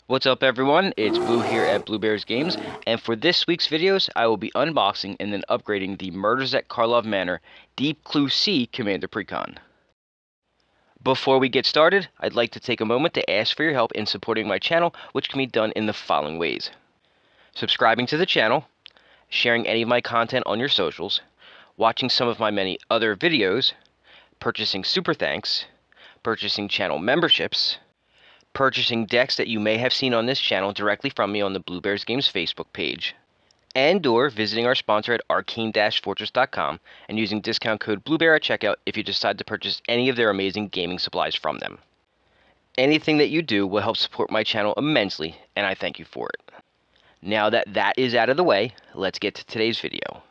What's up everyone, it's Blue here at Blue Bears Games, and for this week's videos, I will be unboxing and then upgrading the Murders at Karlov Manor Deep Clue C Commander Precon. Before we get started, I'd like to take a moment to ask for your help in supporting my channel, which can be done in the following ways. Subscribing to the channel, sharing any of my content on your socials, watching some of my many other videos, purchasing super thanks, purchasing channel memberships, purchasing decks that you may have seen on this channel directly from me on the Blue Bears Games Facebook page, and/or visiting our sponsor at arcane-fortress.com and using discount code BLUEBEAR at checkout if you decide to purchase any of their amazing gaming supplies from them. Anything that you do will help support my channel immensely, and I thank you for it. Now that that is out of the way, let's get to today's video.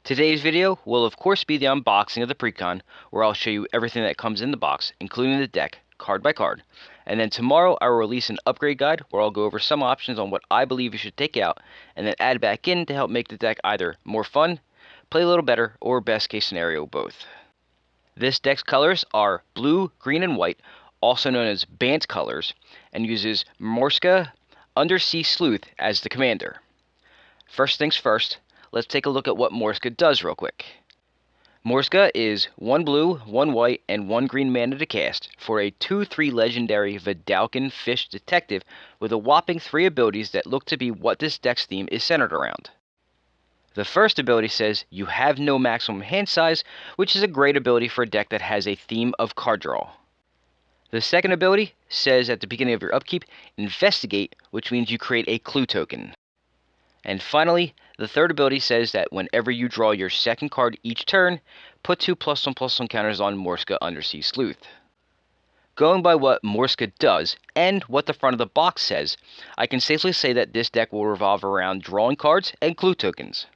Today's video will of course be the unboxing of the Precon, where I'll show you everything that comes in the box, including the deck, card by card, and then tomorrow I will release an upgrade guide where I'll go over some options on what I believe you should take out and then add back in to help make the deck either more fun, play a little better, or best case scenario both. This deck's colors are blue, green, and white, also known as Bant colors, and uses Morska, Undersea Slueth as the commander. First things first, let's take a look at what Morska does real quick. Morska is 1 blue, 1 white, and 1 green mana to cast for a 2/3 legendary Vidalcan Fish Detective with a whopping 3 abilities that look to be what this deck's theme is centered around. The first ability says you have no maximum hand size, which is a great ability for a deck that has a theme of card draw. The second ability says at the beginning of your upkeep, investigate, which means you create a clue token. And finally, the third ability says that whenever you draw your second card each turn, put 2 +1/+1 counters on Morska Undersea Slueth. Going by what Morska does, and what the front of the box says, I can safely say that this deck will revolve around drawing cards and clue tokens.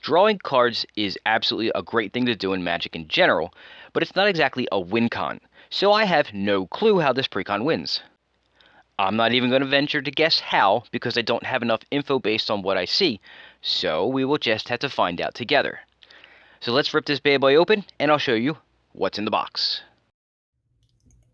Drawing cards is absolutely a great thing to do in Magic in general, but it's not exactly a win con, so I have no clue how this precon wins. I'm not even going to venture to guess how, because I don't have enough info based on what I see, so we will just have to find out together. So let's rip this bad boy open, and I'll show you what's in the box.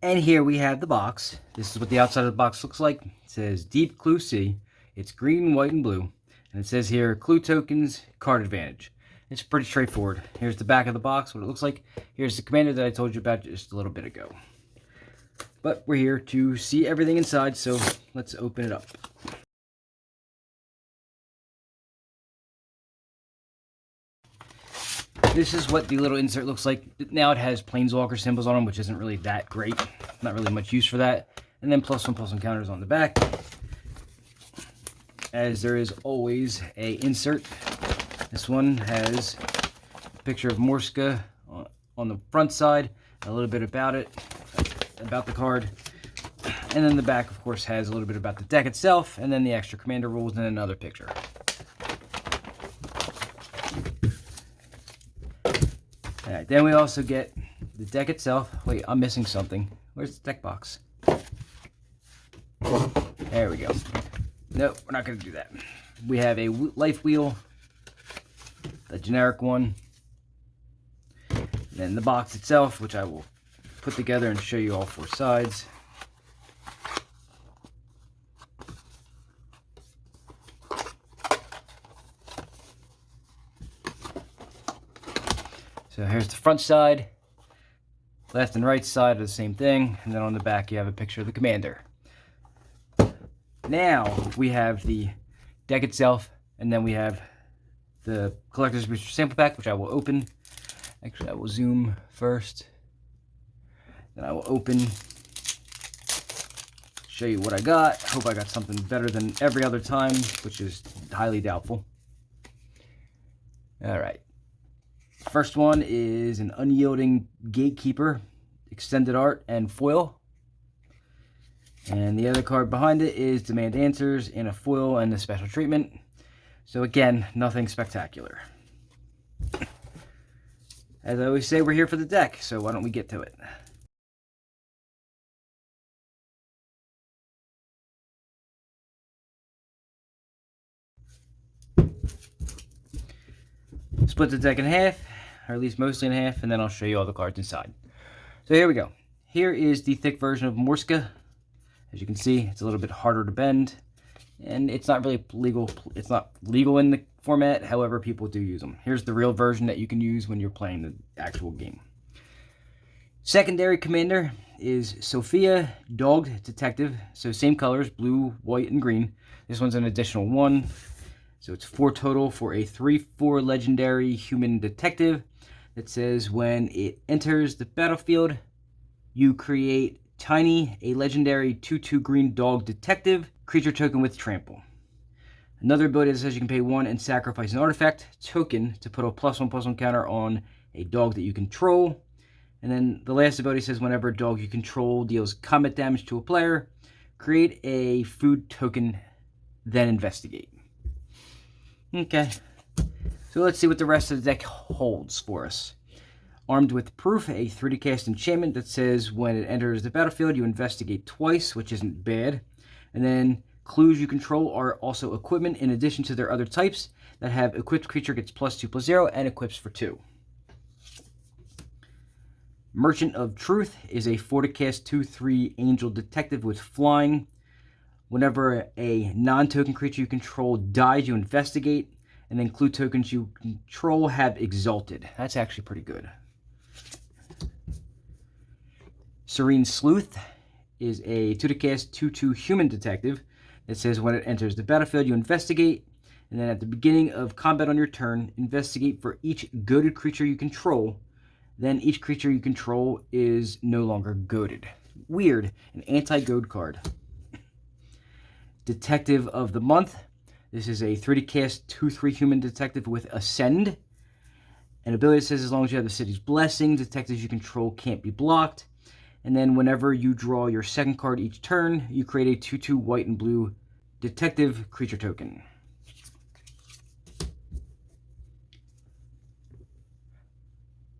And here we have the box. This is what the outside of the box looks like. It says Deep Clue C. It's green, white, and blue. And it says here, clue tokens, card advantage. It's pretty straightforward. Here's the back of the box, what it looks like. Here's the commander that I told you about just a little bit ago. But we're here to see everything inside, so let's open it up. This is what the little insert looks like. Now it has planeswalker symbols on them, which isn't really that great. Not really much use for that. And then +1/+1 counters on the back. As there is always a insert. This one has a picture of Morska on the front side, a little bit about it, about the card. And then the back, of course, has a little bit about the deck itself, and then the extra commander rules, and another picture. Alright, then we also get the deck itself. Wait, I'm missing something. Where's the deck box? There we go. Nope, we're not going to do that. We have a life wheel, the generic one, then the box itself, which I will put together and show you all 4 sides. So here's the front side, left and right side are the same thing, and then on the back you have a picture of the commander. Now we have the deck itself, and then we have the Collector's Booster Sample Pack, which I will open. Actually, I will zoom first, then I will open, show you what I got. Hope I got something better than every other time, which is highly doubtful. Alright. First one is an Unyielding Gatekeeper, extended art and foil. And the other card behind it is Demand Answers in a foil and a special treatment. So again, nothing spectacular. As I always say, we're here for the deck, so why don't we get to it. Split the deck in half, or at least mostly in half, and then I'll show you all the cards inside. So here we go. Here is the thick version of Morska. As you can see, it's a little bit harder to bend, and it's not really legal. It's not legal in the format. However, people do use them. Here's the real version that you can use when you're playing the actual game. Secondary commander is Sophia, Dogged Detective. So same colors, blue, white, and green. This one's an additional 1. So it's 4 total for a 3/4 legendary human detective that says when it enters the battlefield, you create Tiny, a legendary 2/2 green dog detective, creature token with trample. Another ability that says you can pay 1 and sacrifice an artifact token to put a +1/+1 counter on a dog that you control. And then the last ability says whenever a dog you control deals combat damage to a player, create a food token, then investigate. Okay, so let's see what the rest of the deck holds for us. Armed with Proof, a 3D cast enchantment that says when it enters the battlefield, you investigate twice, which isn't bad. And then clues you control are also equipment in addition to their other types that have equipped creature gets +2/+0 and equips for 2. Merchant of Truth is a 4 to cast 2/3 angel detective with flying. Whenever a non-token creature you control dies, you investigate. And then clue tokens you control have Exalted. That's actually pretty good. Serene Sleuth is a 2 to cast 2/2 human detective that says when it enters the battlefield, you investigate, and then at the beginning of combat on your turn, investigate for each goaded creature you control. Then each creature you control is no longer goaded. Weird, an anti-goad card. Detective of the Month. This is a 3 to cast 2/3 human detective with Ascend. An ability that says as long as you have the city's blessing, detectives you control can't be blocked. And then whenever you draw your second card each turn, you create a 2/2 white and blue detective creature token.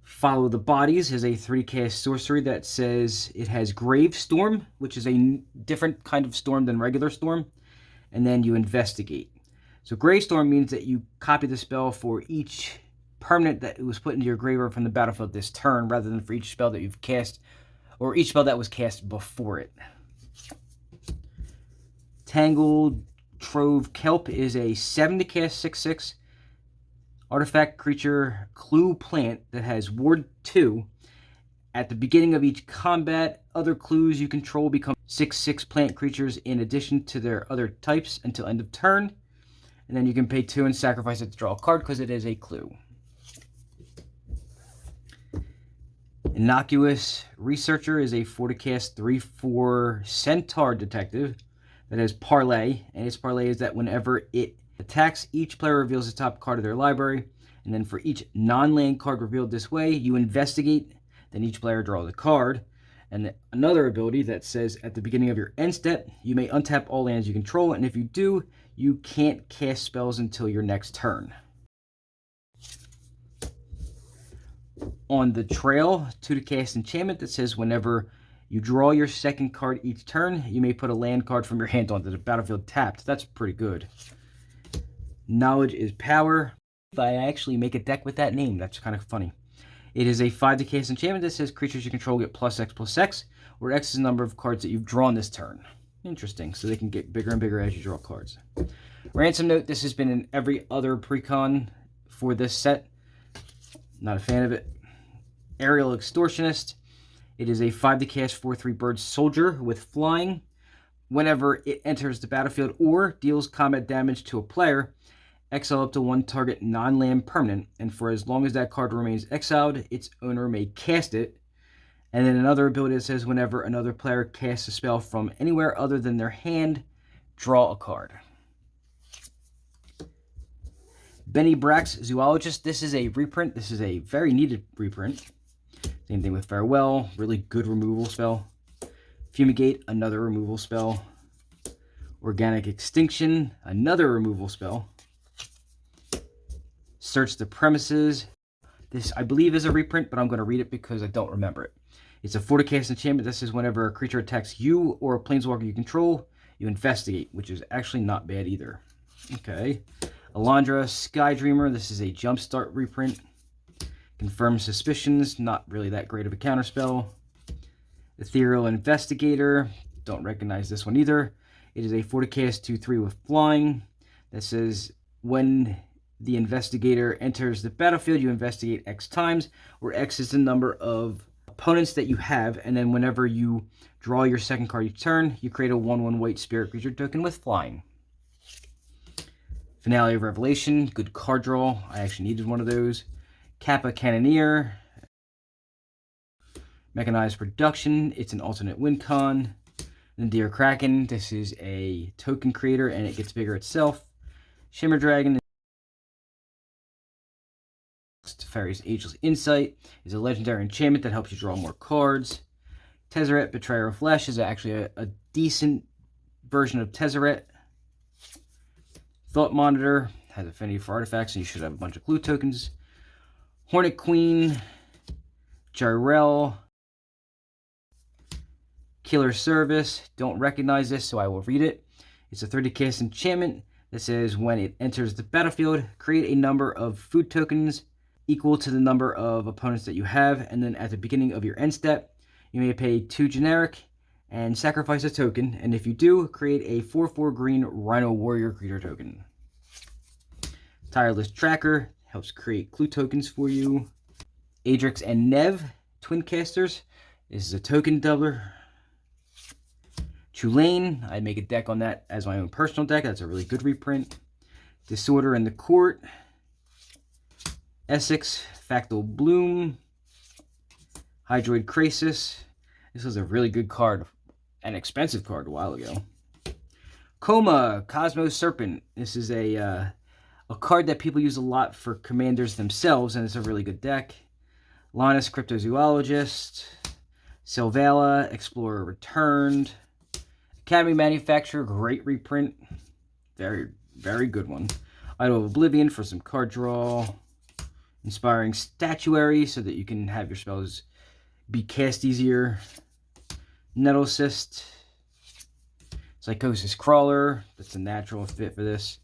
Follow the Bodies is a 3 cast sorcery that says it has Grave Storm, which is a different kind of storm than regular storm. And then you investigate. So Grave Storm means that you copy the spell for each permanent that was put into your graveyard from the battlefield this turn, rather than for each spell that you've cast, or each spell that was cast before it. Tangled Trove Kelp is a 7 to cast 6/6 artifact creature clue plant that has Ward 2. At the beginning of each combat, other clues you control become 6/6 plant creatures in addition to their other types until end of turn. And then you can pay 2 and sacrifice it to draw a card because it is a clue. Innocuous Researcher is a 4 to cast 3/4 centaur detective that has Parlay, and its parlay is that whenever it attacks, each player reveals the top card of their library, and then for each non-land card revealed this way, you investigate, then each player draws a card. And another ability that says at the beginning of your end step, you may untap all lands you control, and if you do, you can't cast spells until your next turn. On the Trail, 2 to cast enchantment that says whenever you draw your second card each turn, you may put a land card from your hand onto the battlefield tapped. That's pretty good. Knowledge is Power. If I actually make a deck with that name, that's kind of funny. It is a 5 to cast enchantment that says creatures you control get +X/+X, where X is the number of cards that you've drawn this turn. Interesting, so they can get bigger and bigger as you draw cards. Ransom Note, this has been in every other precon for this set. Not a fan of it. Aerial Extortionist. It is a 5 to cast 4/3 bird soldier with flying. Whenever it enters the battlefield or deals combat damage to a player, exile up to 1 target non-land permanent, and for as long as that card remains exiled, its owner may cast it. And then another ability that says whenever another player casts a spell from anywhere other than their hand, draw a card. Benny Brack's Zoologist. This is a reprint. This is a very needed reprint. Same thing with Farewell. Really good removal spell. Fumigate, another removal spell. Organic Extinction, another removal spell. Search the Premises. This, I believe, is a reprint, but I'm going to read it because I don't remember it. It's a 4 to cast enchantment that says whenever a creature attacks you or a planeswalker you control, you investigate, which is actually not bad either. Okay. Alondra Skydreamer. This is a Jumpstart reprint. Confirm Suspicions. Not really that great of a counterspell. Ethereal Investigator. Don't recognize this one either. It is a 40 cast 2/3 with flying that says when the investigator enters the battlefield, you investigate X times, where X is the number of opponents that you have, and then whenever you draw your second card each turn, you create a 1/1 white spirit creature token with flying. Finale of Revelation, good card draw. I actually needed one of those. Kappa Cannoneer. Mechanized Production, it's an alternate win con. Then Deer Kraken, this is a token creator and it gets bigger itself. Shimmer Dragon, Teferi's Ageless Insight, is a legendary enchantment that helps you draw more cards. Tezzeret, Betrayer of Flesh, is actually a decent version of Tezzeret. Thought Monitor has affinity for artifacts, and you should have a bunch of clue tokens. Hornet Queen, Jirel, Killer Service, don't recognize this, so I will read it. It's a 30 cast enchantment that says when it enters the battlefield, create a number of food tokens equal to the number of opponents that you have, and then at the beginning of your end step, you may pay 2 generic and sacrifice a token, and if you do, create a 4/4 green Rhino Warrior creature token. Tireless Tracker helps create clue tokens for you. Adrix and Nev, Twin Casters, this is a token doubler. Tulane, I'd make a deck on that as my own personal deck. That's a really good reprint. Disorder in the Court. Essex, Fractal Bloom. Hydroid Krasis. This was a really good card, an expensive card a while ago. Coma, Cosmos Serpent. This is a card that people use a lot for commanders themselves, and it's a really good deck. Linus, Cryptozoologist. Selvala, Explorer Returned. Academy Manufacturer, great reprint. Very, very good one. Idol of Oblivion for some card draw. Inspiring Statuary so that you can have your spells be cast easier. Nettle Cyst. Psychosis Crawler, that's a natural fit for this.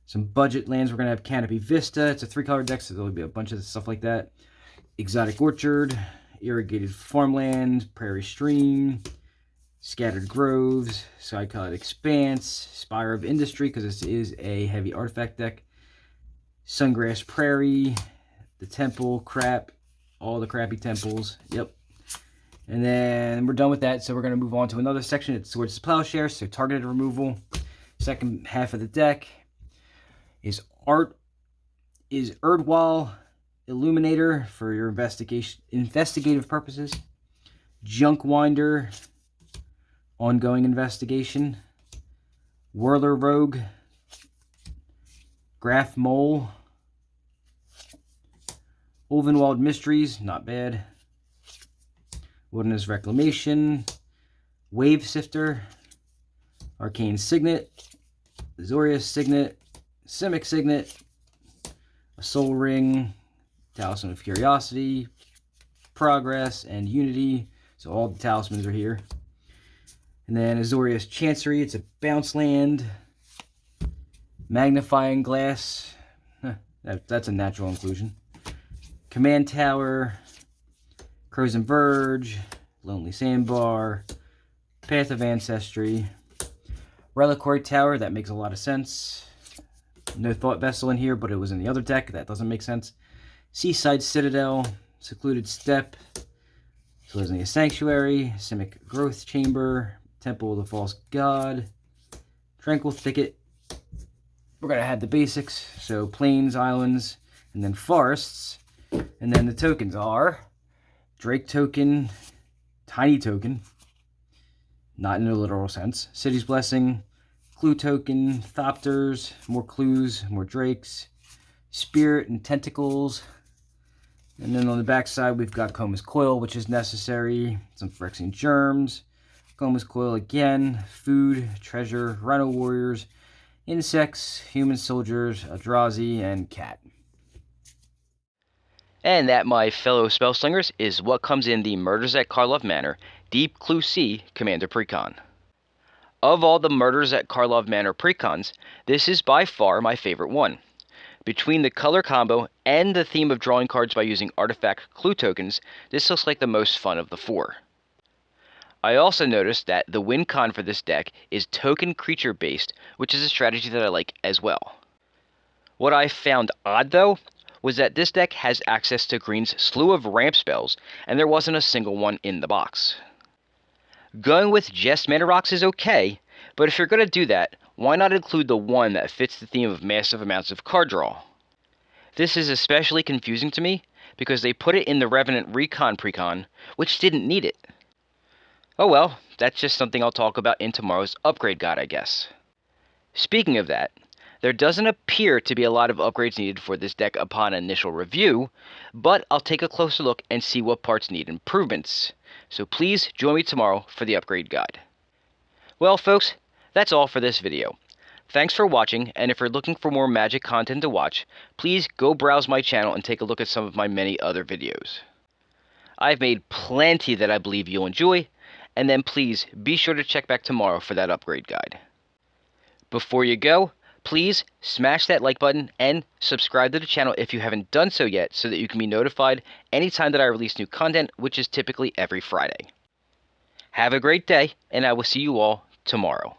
Some budget lands, we're going to have Canopy Vista. It's a 3-color deck, so there'll be a bunch of stuff like that. Exotic Orchard, Irrigated Farmland, Prairie Stream, Scattered Groves, Sky-Colored Expanse, Spire of Industry, because this is a heavy artifact deck. Sungrass Prairie, the Temple, crap, all the crappy temples, yep. And then we're done with that, so we're going to move on to another section. It's Swords to Plowshare, so targeted removal. Second half of the deck is Erdwall Illuminator for your investigative purposes. Junkwinder, ongoing investigation. Whirler Rogue, Graph Mole, Ulvenwald Mysteries, not bad. Wilderness Reclamation, Wave Sifter, Arcane Signet, Azorius Signet, Simic Signet, a Soul Ring, Talisman of Curiosity, Progress, and Unity. So all the talismans are here. And then Azorius Chancery, it's a bounce land. Magnifying Glass, that's a natural inclusion. Command Tower, Crows and Verge, Lonely Sandbar, Path of Ancestry, Reliquary Tower, that makes a lot of sense. No Thought Vessel in here, but it was in the other deck, that doesn't make sense. Seaside Citadel, Secluded Steppe, Selesnya Sanctuary, Simic Growth Chamber, Temple of the False God, Tranquil Thicket. We're going to have the basics, so plains, islands, and then forests. And then the tokens are Drake Token, Tiny Token, not in a literal sense, City's Blessing, Clue Token, Thopters, more clues, more drakes, Spirit and Tentacles. And then on the back side, we've got Coma's Coil, which is necessary, some Phyrexian Germs, Coma's Coil again, Food, Treasure, Rhino Warriors, Insects, Human Soldiers, Eldrazi, and Cat. And that, my fellow Spellslingers, is what comes in the Murders at Karlov Manor Deep Clue C Commander Precon. Of all the Murders at Karlov Manor Precons, this is by far my favorite one. Between the color combo and the theme of drawing cards by using artifact clue tokens, this looks like the most fun of the four. I also noticed that the win con for this deck is token creature based, which is a strategy that I like as well. What I found odd though was that this deck has access to green's slew of ramp spells, and there wasn't a single one in the box. Going with just mana rocks is okay, but if you're going to do that, why not include the one that fits the theme of massive amounts of card draw? This is especially confusing to me because they put it in the Revenant Recon precon, which didn't need it. Oh well, that's just something I'll talk about in tomorrow's upgrade guide, I guess. Speaking of that, there doesn't appear to be a lot of upgrades needed for this deck upon initial review, but I'll take a closer look and see what parts need improvements. So please join me tomorrow for the upgrade guide. Well folks, that's all for this video. Thanks for watching, and if you're looking for more Magic content to watch, please go browse my channel and take a look at some of my many other videos. I've made plenty that I believe you'll enjoy, and then please be sure to check back tomorrow for that upgrade guide. Before you go, please smash that like button and subscribe to the channel if you haven't done so yet so that you can be notified anytime that I release new content, which is typically every Friday. Have a great day, and I will see you all tomorrow.